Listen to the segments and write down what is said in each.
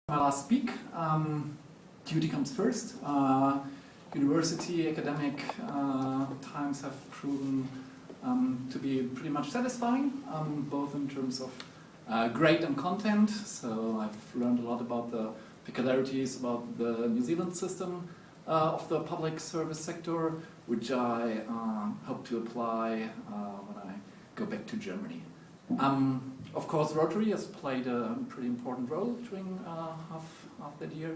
My last speak. Duty comes first. University academic times have proven to be pretty much satisfying, both in terms of grade and content. So I've learned a lot about the peculiarities about the New Zealand system of the public service sector, which I hope to apply when I go back to Germany. Of course, Rotary has played a pretty important role during half that year.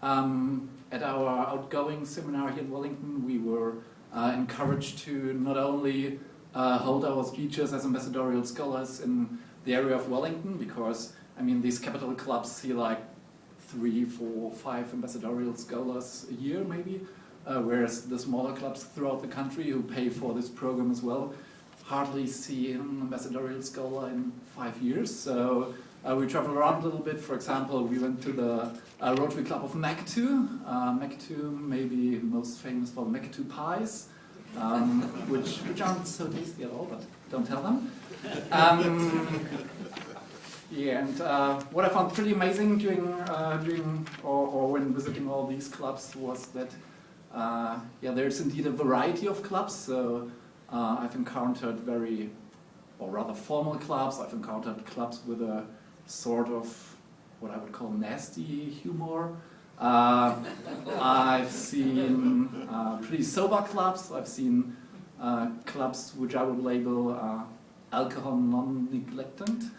At our outgoing seminar here in Wellington, we were encouraged to not only hold our speeches as ambassadorial scholars in the area of Wellington, because I mean these capital clubs see like 3, 4, 5 ambassadorial scholars a year maybe, whereas the smaller clubs throughout the country who pay for this program as well hardly see an ambassadorial scholar in 5 years. So we travel around a little bit. For example, we went to the Rotary Club of Makatu. Makatu may be most famous for Makatu pies, which aren't so tasty at all, but don't tell them. Yeah, and what I found pretty amazing during when visiting all these clubs was that yeah, there's indeed a variety of clubs. So I've encountered very, or rather formal clubs. I've encountered clubs with a sort of what I would call nasty humor. I've seen pretty sober clubs. I've seen clubs which I would label alcohol non-neglectant.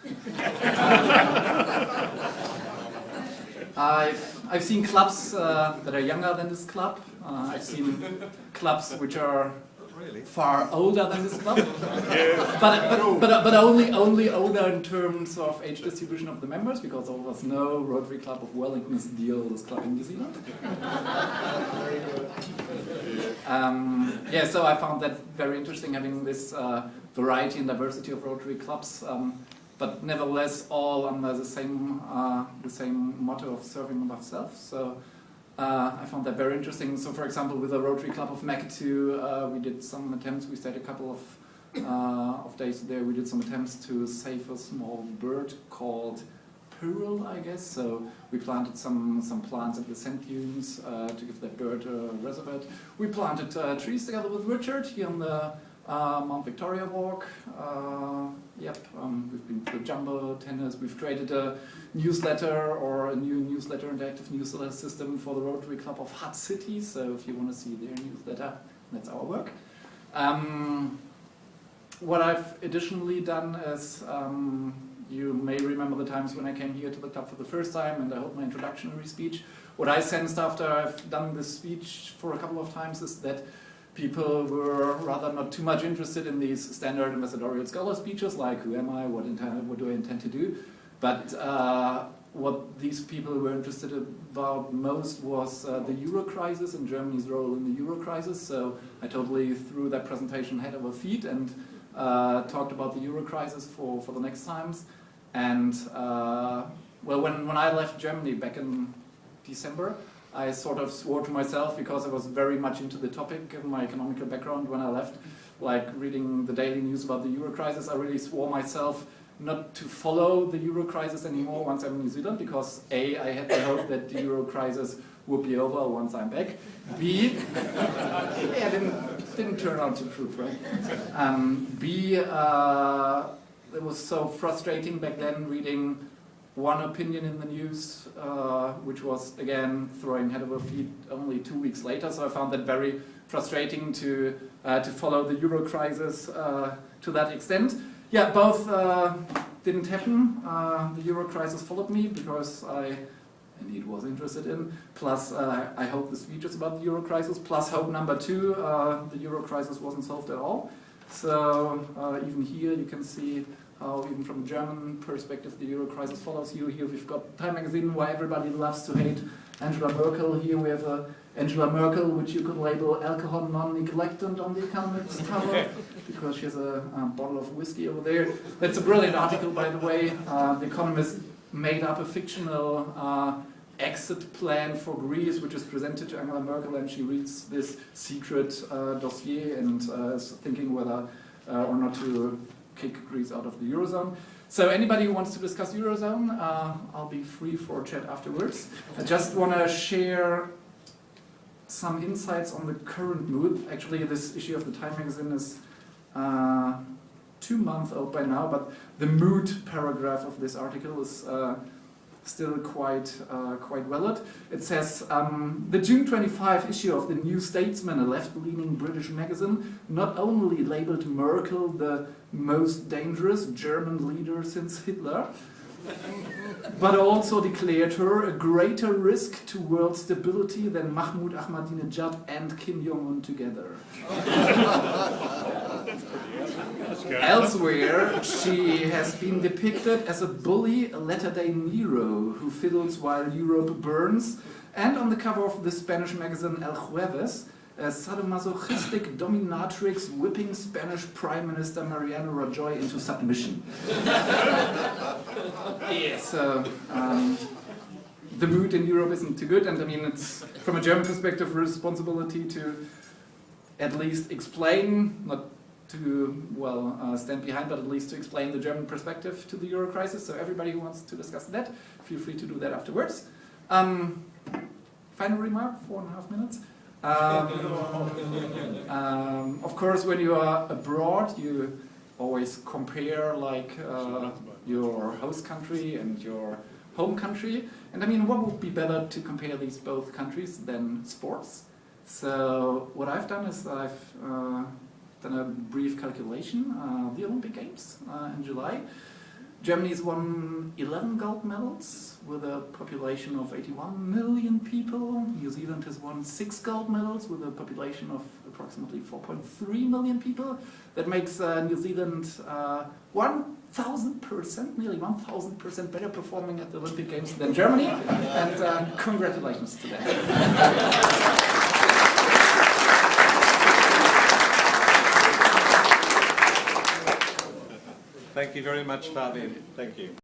I've seen clubs that are younger than this club. I've seen clubs which are far older than this club, but only older in terms of age distribution of the members, because all of us know Rotary Club of Wellington is the oldest club in New Zealand. Yeah, so I found that very interesting, having this variety and diversity of Rotary clubs, but nevertheless all under the same motto of serving above self. So I found that very interesting. So, for example, with the Rotary Club of Makatu, we did some attempts. We stayed a couple of days there. We did some attempts to save a small bird called Pearl, I guess. So we planted some plants at the sand dunes to give that bird a reservoir. We planted trees together with Richard here on the Mount Victoria walk. We've been to jumbo tennis. We've created a newsletter, or a new newsletter, interactive newsletter system for the Rotary Club of Hutt City. So if you want to see their newsletter, that's our work. What I've additionally done is, you may remember the times when I came here to the club for the first time and I held my introductory speech. What I sensed after I've done this speech for a couple of times is that people were rather not too much interested in these standard ambassadorial scholar speeches, like who am I, what do I intend to do, but what these people were interested about most was the Euro crisis and Germany's role in the Euro crisis. So I totally threw that presentation head over feet and talked about the Euro crisis for the next times. And well, when I left Germany back in December, I sort of swore to myself, because I was very much into the topic given my economical background when I left, like reading the daily news about the Euro crisis. I really swore myself not to follow the Euro crisis anymore once I'm in New Zealand, because A, I had the hope that the Euro crisis would be over once I'm back. B, yeah, didn't turn out to prove, right? B, it was so frustrating back then reading one opinion in the news, which was again throwing head over feet only 2 weeks later. So I found that very frustrating to follow the Euro crisis to that extent. Yeah, both didn't happen. The Euro crisis followed me, because I indeed was interested in. Plus, I hope the speech is about the Euro crisis. Plus, hope number 2, the Euro crisis wasn't solved at all. So even here you can see how, even from a German perspective, the Euro crisis follows you. Here we've got Time magazine, where everybody loves to hate Angela Merkel. Here we have Angela Merkel, which you could label alcohol non-neglectant on the Economist's cover, because she has a bottle of whiskey over there. That's a brilliant article, by the way. The Economist made up a fictional exit plan for Greece, which is presented to Angela Merkel, and she reads this secret dossier and is thinking whether or not to kick Greece out of the Eurozone. So anybody who wants to discuss Eurozone, I'll be free for chat afterwards. I just want to share some insights on the current mood. Actually, this issue of the Time magazine is 2 months old by now, but the mood paragraph of this article is still quite valid. It says, the June 25 issue of the New Statesman, a left-leaning British magazine, not only labeled Merkel the most dangerous German leader since Hitler, but also declared her a greater risk to world stability than Mahmoud Ahmadinejad and Kim Jong-un together. Elsewhere, she has been depicted as a bully, a latter-day Nero who fiddles while Europe burns, and on the cover of the Spanish magazine El Jueves, a sadomasochistic dominatrix whipping Spanish Prime Minister Mariano Rajoy into submission. So, the mood in Europe isn't too good, and I mean, it's, from a German perspective, a responsibility to at least explain, not to, well, stand behind, but at least to explain the German perspective to the Euro crisis. So everybody who wants to discuss that, feel free to do that afterwards. Final remark, 4.5 minutes. Of course, when you are abroad, you always compare like your host country and your home country. And I mean, what would be better to compare these both countries than sports? So what I've done is I've done a brief calculation. The Olympic Games in July. Germany's won 11 gold medals with a population of 81 million people. New Zealand has won 6 gold medals with a population of approximately 4.3 million people. That makes New Zealand 1,000%, nearly 1,000% better performing at the Olympic Games than Germany. And congratulations to them. Thank you very much, Fabian. Thank you.